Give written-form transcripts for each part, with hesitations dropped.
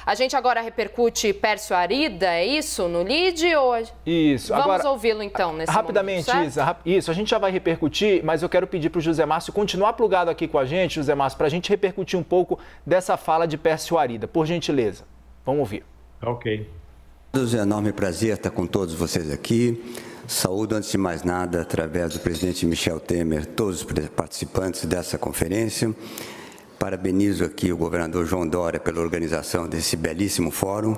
A gente agora repercute Pércio Arida, é isso, no LIDE? Ou... Isso. Vamos ouvi-lo então nesse rapidamente, momento, Isa, isso, a gente já vai repercutir, mas eu quero pedir para o José Márcio continuar plugado aqui com a gente, José Márcio, para a gente repercutir um pouco dessa fala de Pércio Arida, por gentileza. Vamos ouvir. Ok. É um enorme prazer estar com todos vocês aqui. Saúdo, antes de mais nada, através do presidente Michel Temer, todos os participantes dessa conferência. Parabenizo aqui o governador João Dória pela organização desse belíssimo fórum.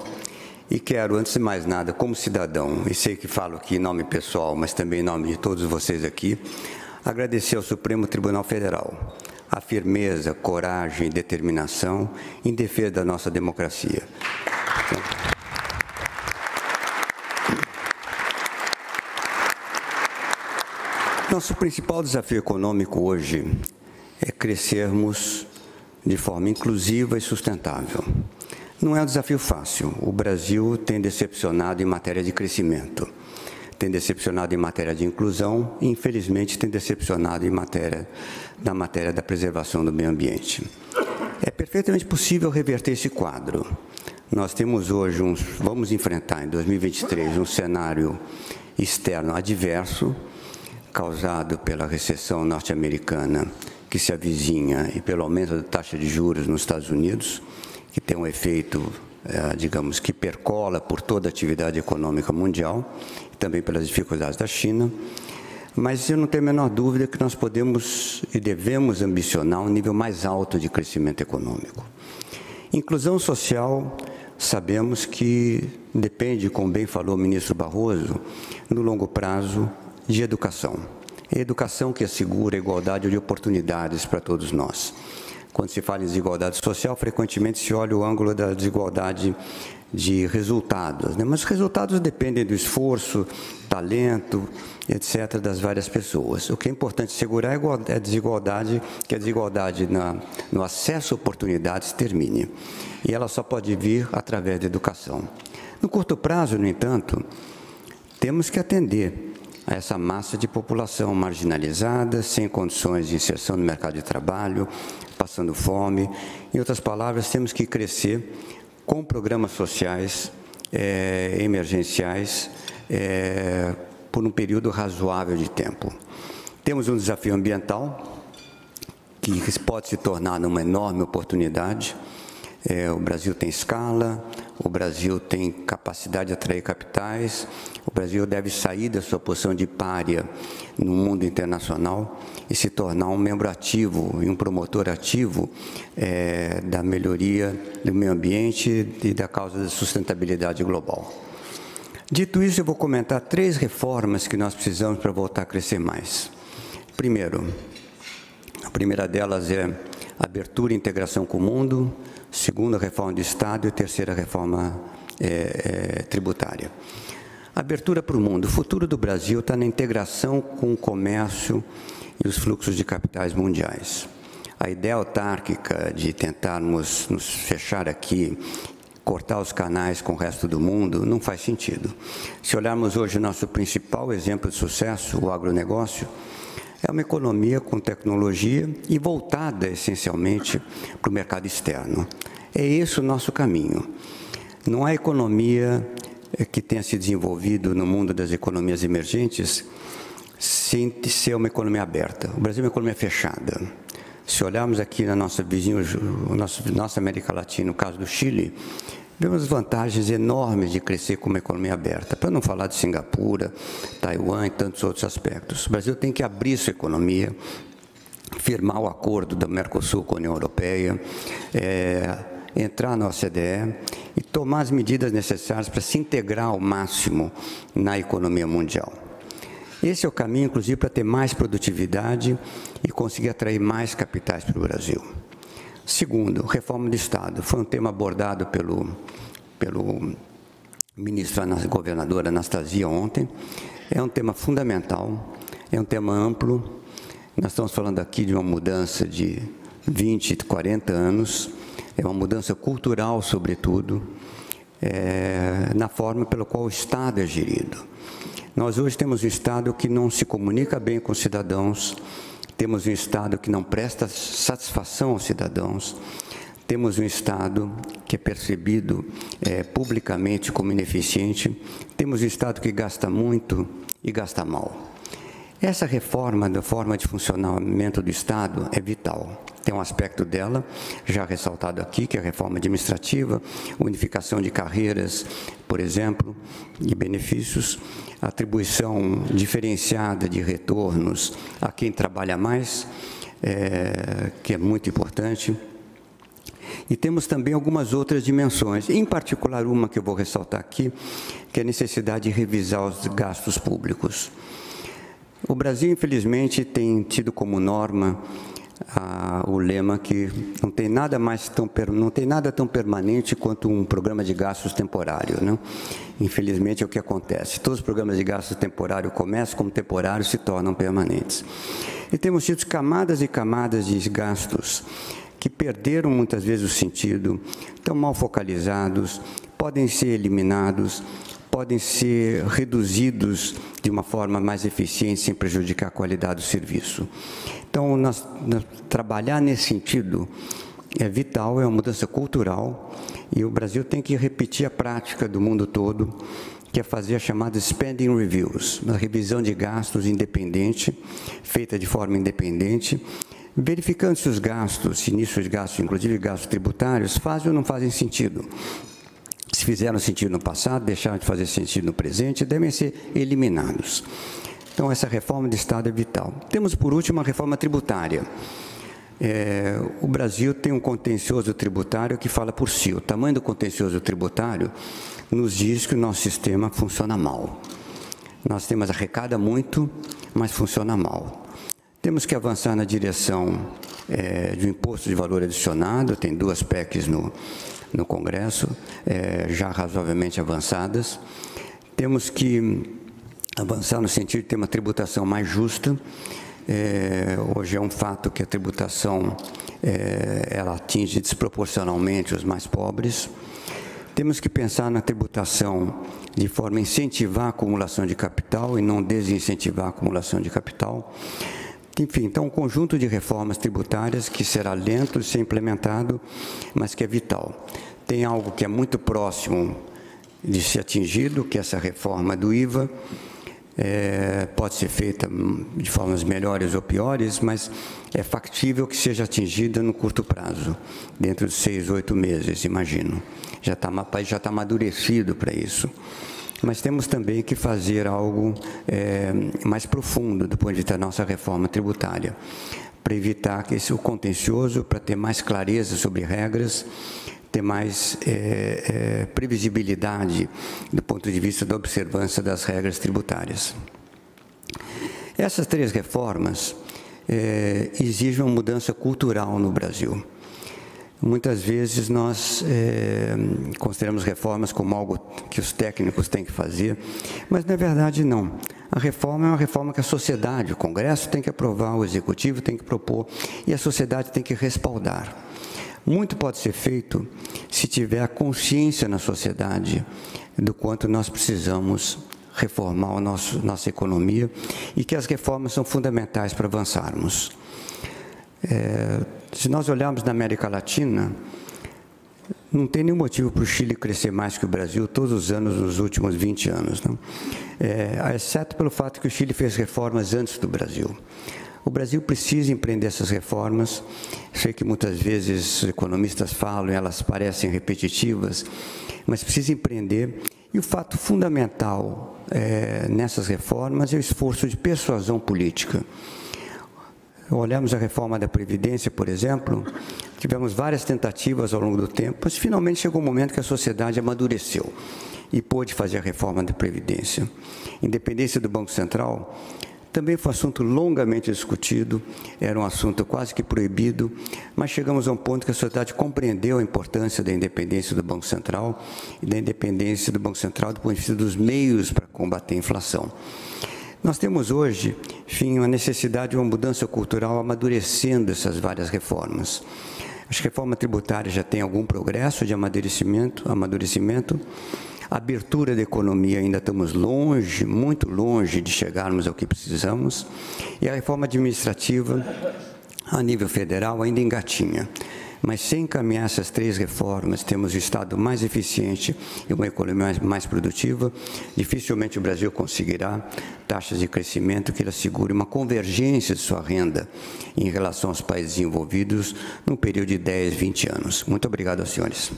E quero, antes de mais nada, como cidadão, e sei que falo aqui em nome pessoal, mas também em nome de todos vocês aqui, agradecer ao Supremo Tribunal Federal a firmeza, coragem e determinação em defesa da nossa democracia. Nosso principal desafio econômico hoje é crescermos de forma inclusiva e sustentável. Não é um desafio fácil. O Brasil tem decepcionado em matéria de crescimento, tem decepcionado em matéria de inclusão e, infelizmente, tem decepcionado na matéria da preservação do meio ambiente. É perfeitamente possível reverter esse quadro. Nós temos hoje, vamos enfrentar em 2023 um cenário externo adverso, causado pela recessão norte-americana que se avizinha e pelo aumento da taxa de juros nos Estados Unidos, que tem um efeito, digamos, que percola por toda a atividade econômica mundial, e também pelas dificuldades da China. Mas eu não tenho a menor dúvida que nós podemos e devemos ambicionar um nível mais alto de crescimento econômico. Inclusão social, sabemos que depende, como bem falou o ministro Barroso, no longo prazo, de educação. É a educação que assegura a igualdade de oportunidades para todos nós. Quando se fala em desigualdade social, frequentemente se olha o ângulo da desigualdade de resultados, né? Mas os resultados dependem do esforço, talento, etc., das várias pessoas. O que é importante segurar é a desigualdade, que a desigualdade no acesso a oportunidades termine. E ela só pode vir através da educação. No curto prazo, no entanto, temos que atender a essa massa de população marginalizada, sem condições de inserção no mercado de trabalho, passando fome. Em outras palavras, temos que crescer com programas sociais emergenciais por um período razoável de tempo. Temos um desafio ambiental que pode se tornar uma enorme oportunidade. O Brasil tem escala, o Brasil tem capacidade de atrair capitais, o Brasil deve sair da sua posição de pária no mundo internacional e se tornar um membro ativo e um promotor ativo da melhoria do meio ambiente e da causa da sustentabilidade global. Dito isso, eu vou comentar 3 reformas que nós precisamos para voltar a crescer mais. Primeiro, a primeira delas é abertura e integração com o mundo, segunda, reforma do Estado e terceira, reforma tributária. Abertura para o mundo. O futuro do Brasil está na integração com o comércio e os fluxos de capitais mundiais. A ideia autárquica de tentarmos nos fechar aqui, cortar os canais com o resto do mundo, não faz sentido. Se olharmos hoje o nosso principal exemplo de sucesso, o agronegócio, é uma economia com tecnologia e voltada essencialmente para o mercado externo. É esse o nosso caminho. Não há economia que tenha se desenvolvido no mundo das economias emergentes sem ser uma economia aberta. O Brasil é uma economia fechada. Se olharmos aqui na nossa vizinha, nossa América Latina, no caso do Chile, vemos vantagens enormes de crescer com uma economia aberta, para não falar de Singapura, Taiwan e tantos outros aspectos. O Brasil tem que abrir sua economia, firmar o acordo da Mercosul com a União Europeia, entrar na OCDE e tomar as medidas necessárias para se integrar ao máximo na economia mundial. Esse é o caminho, inclusive, para ter mais produtividade e conseguir atrair mais capitais para o Brasil. Segundo, reforma do Estado. Foi um tema abordado pelo ministro, governadora Anastasia ontem. É um tema fundamental, é um tema amplo. Nós estamos falando aqui de uma mudança de 20, 40 anos, é uma mudança cultural, sobretudo, na forma pela qual o Estado é gerido. Nós hoje temos um Estado que não se comunica bem com os cidadãos, temos um Estado que não presta satisfação aos cidadãos, temos um Estado que é percebido publicamente como ineficiente, temos um Estado que gasta muito e gasta mal. Essa reforma da forma de funcionamento do Estado é vital. Tem um aspecto dela, já ressaltado aqui, que é a reforma administrativa, unificação de carreiras, por exemplo, e benefícios, atribuição diferenciada de retornos a quem trabalha mais, que é muito importante. E temos também algumas outras dimensões, em particular uma que eu vou ressaltar aqui, que é a necessidade de revisar os gastos públicos. O Brasil, infelizmente, tem tido como norma o lema que não tem nada tão permanente quanto um programa de gastos temporário, né? Infelizmente é o que acontece. Todos os programas de gastos temporário começam como temporários, se tornam permanentes. E temos tido camadas e camadas de gastos que perderam muitas vezes o sentido, estão mal focalizados, podem ser eliminados, podem ser reduzidos de uma forma mais eficiente, sem prejudicar a qualidade do serviço. Então, trabalhar nesse sentido é vital, é uma mudança cultural, e o Brasil tem que repetir a prática do mundo todo, que é fazer a chamada spending reviews, uma revisão de gastos independente, feita de forma independente, verificando se os gastos, se início de gastos, inclusive gastos tributários, fazem ou não fazem sentido. Se fizeram sentido no passado, deixaram de fazer sentido no presente, devem ser eliminados. Então, essa reforma de Estado é vital. Temos, por último, a reforma tributária. O Brasil tem um contencioso tributário que fala por si. O tamanho do contencioso tributário nos diz que o nosso sistema funciona mal. Nós temos arrecada muito, mas funciona mal. Temos que avançar na direção de um imposto de valor adicionado, tem 2 PECs no Congresso, já razoavelmente avançadas. Temos que avançar no sentido de ter uma tributação mais justa. Hoje é um fato que a tributação ela atinge desproporcionalmente os mais pobres. Temos que pensar na tributação de forma a incentivar a acumulação de capital e não desincentivar a acumulação de capital. Enfim, então, um conjunto de reformas tributárias que será lento de ser implementado, mas que é vital. Tem algo que é muito próximo de ser atingido, que é essa reforma do IVA. Pode ser feita de formas melhores ou piores, mas é factível que seja atingida no curto prazo, dentro de 6, 8 meses, imagino. O país já está amadurecido para isso. Mas temos também que fazer algo mais profundo do ponto de vista da nossa reforma tributária, para evitar que o contencioso, para ter mais clareza sobre regras, ter mais previsibilidade do ponto de vista da observância das regras tributárias. Essas 3 reformas exigem uma mudança cultural no Brasil. Muitas vezes nós consideramos reformas como algo que os técnicos têm que fazer, mas na verdade não. A reforma é uma reforma que a sociedade, o Congresso tem que aprovar, o Executivo tem que propor e a sociedade tem que respaldar. Muito pode ser feito se tiver a consciência na sociedade do quanto nós precisamos reformar nossa economia e que as reformas são fundamentais para avançarmos. Se nós olharmos na América Latina, não tem nenhum motivo para o Chile crescer mais que o Brasil todos os anos nos últimos 20 anos, não? Exceto pelo fato que o Chile fez reformas antes do Brasil. O Brasil precisa empreender essas reformas. Sei que muitas vezes os economistas falam e elas parecem repetitivas, mas precisa empreender. E o fato fundamental nessas reformas é o esforço de persuasão política. Olhamos a reforma da Previdência, por exemplo, tivemos várias tentativas ao longo do tempo, mas finalmente chegou um momento que a sociedade amadureceu e pôde fazer a reforma da Previdência. Independência do Banco Central também foi um assunto longamente discutido, era um assunto quase que proibido, mas chegamos a um ponto que a sociedade compreendeu a importância da independência do Banco Central e da independência do Banco Central do ponto de vista dos meios para combater a inflação. Nós temos hoje, enfim, uma necessidade de uma mudança cultural amadurecendo essas várias reformas. Acho que a reforma tributária já tem algum progresso de amadurecimento. A abertura da economia ainda estamos longe, muito longe de chegarmos ao que precisamos. E a reforma administrativa, a nível federal, ainda engatinha. Mas sem encaminhar essas 3 reformas, temos um Estado mais eficiente e uma economia mais produtiva, dificilmente o Brasil conseguirá taxas de crescimento que assegure uma convergência de sua renda em relação aos países desenvolvidos num período de 10, 20 anos. Muito obrigado aos senhores.